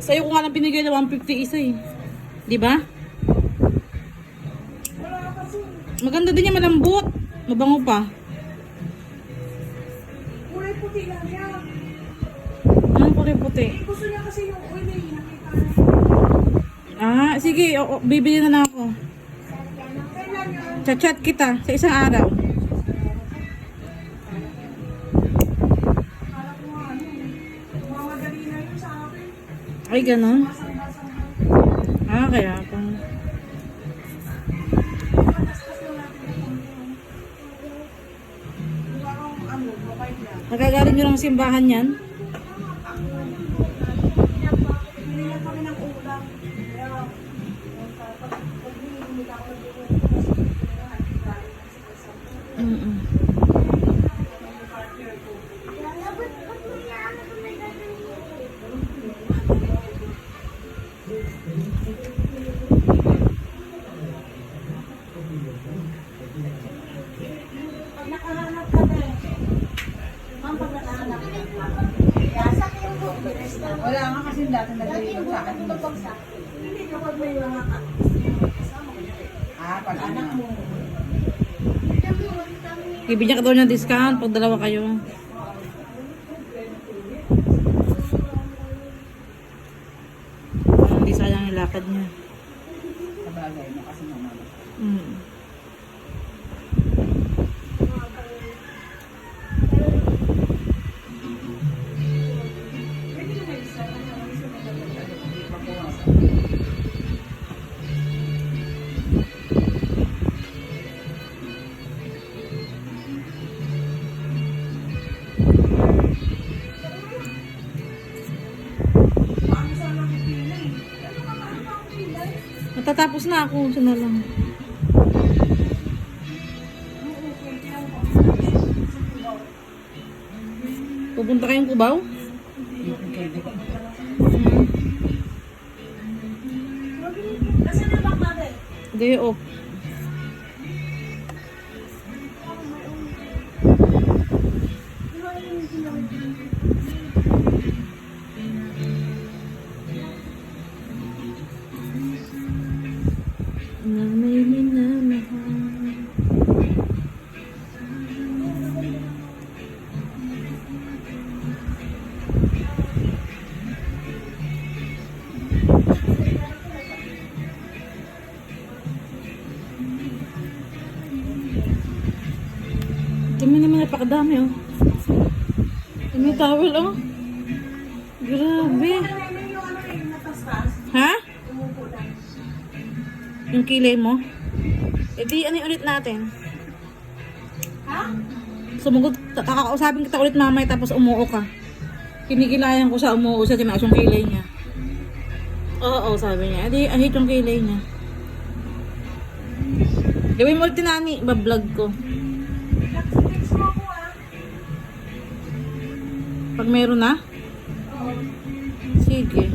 Sa'yo ko nga lang binigay na 150 isa eh. Di ba? Maganda din niya, malambot. Mabango pa. Kulay puti lang yan. Anong kulay puti? Gusto niya kasi yung oil eh. Nakita niya. Ah, sige. Bibili na lang ako. Kailan yun? Chat-chat kita sa isang araw. Akala ko nga ano. Mamadali na yun sa akin. Ay, ganun. Basang-basang. Ah, kaya pa. Patastas lang natin yung konti. Parang ano, mabay lang. Nagagaling nyo lang sa simbahan yan? Bili lang kami ng ulam. Kaya, pag bumili ako ng ulam, Mm-mm. pag nakahanap ka na eh. Ma'am, pag nakahanap ka. Yasak yung bukas na. Wala nga kasi dati nag-iwan sa akin. Hindi kapag may mga kasama ko yun. Pag anak mo. Bibigyan ka daw ng discount pag dalawa kayo. Hindi sayang yung lakad niya. Sabagay mo kasi naman. Mm. Paano sana pipila eh? Ano ka paano pa ang pila eh? Matatapos na ako. Siya na lang. Oo, pwede lang po. Pupunta kayong Cubao? Nasaan na bang natin? Day off. Na may minamahal. Dami naman, napakadami oh. Dami towel oh. Grabe. Ano yung ano eh, yung natastas? Ha? Umupo lang. Yung kilay mo? E di, ano yung ulit natin? Ha? Sumugod, kakakausapin kita ulit mamay tapos umuo ka. Kinikilayan ko sa umuo siya, tinaas yung kilay niya. Oo, sabi niya. Edi, ahit yung kilay niya. Gawin mo ulit tinani, bablog ko. Text mo ako ah. Pag meron na? Oo. Sige.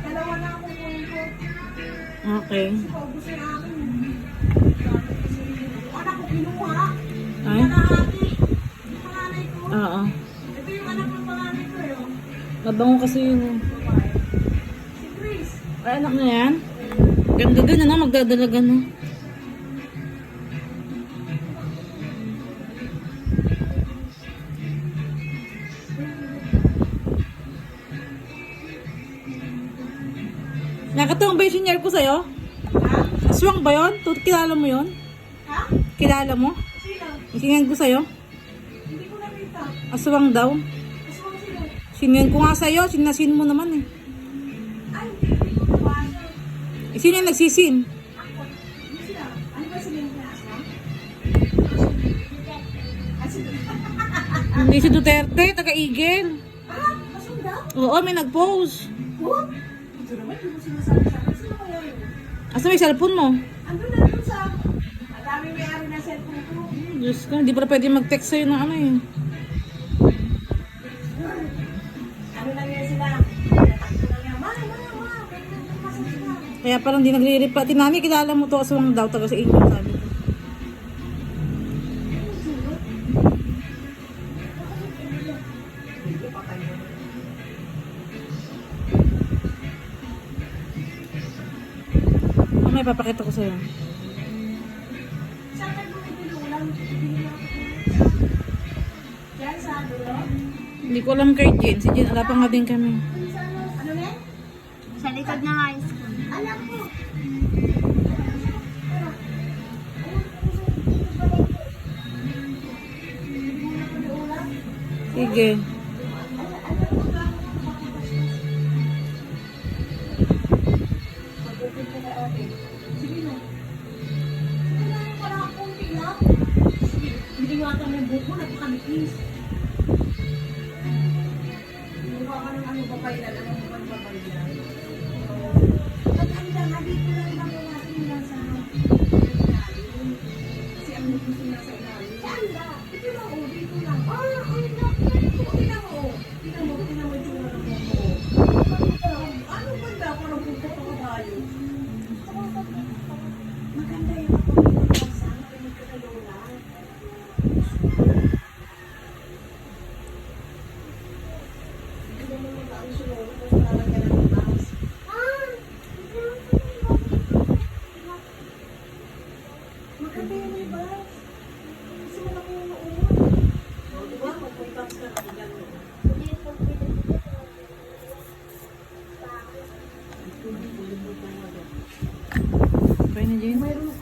Dalawa na ako kunin ko. Okay. Paubos na akin. Anak ko kinuha. Ay? Kalahati. Yung panganay ko. Oo. Ito yung anak ng panganay ko yun. Mabango kasi yung... Babae. Si Chris. Ay, anak na yan? Ganda din, ano? Magdadalaga na. Nakatawang ba yung senior ko sa'yo? Ha? Aswang ba yun? Kilala mo yun? Ha? Kilala mo? Sino? Yung senior ko sa'yo? Hindi ko nakita. Aswang daw. Aswang sino? Senior ko nga sa'yo, sinasin mo naman eh. Ay, hindi ko nabasa. Eh, sino yung nagsisin? Ako. Hindi sila. Ano ba sila yung aswang? Ah, sino? Hindi si Duterte, taga-Igel. Ah, aswang daw? Oo, may nag-post. What? Ito naman, hindi mo sinasabi sa akin. Sino kaya yun? Asa may cellphone mo? Andun na dun sa... Ang daming may-ari na cellphone ko. Diyos ko, hindi pala pwede mag-text sa'yo ng ano eh. Ano lang yan sila? Natakto lang yan. Ma, ganyan sila. Kaya parang di nagre-reply. Tinami, kilala mo to aswang daw, taga sa inyo, sabi ko. Mamaya papakita ko sa'yo. Saan kayo bumibili ulam? Yan sa dulo? Hindi ko alam kay Jen. Si Jen, wala pa nga din kami. Ano na? Sa likod ng high school. Alam ko. Sige. Wala akong pilak. Hindi nga ito may buko, nagpakanipis. Gumawa ka ng ano ba kayo? Ano ba ba kayo? Maganda nga, dito lang nabawasin lang sa Kasi ang gusto na sa ilalim. Saan ba? Dito lang, oh, dito lang. Ay, naku. Tingnan mo, oh. Tingnan mo yung tsura ng buko. Ano ganda ako ng buko ko kabayo? Maganda yung kapag sa akin kay Lola. Hindi mo naman ang sunod kung lalagyan ng mas. Maganda yan yung bus. Kasi malaki yung uwan. O, diba? Pag may bus ka na, ganyan. Okay na, Jen? Mayroon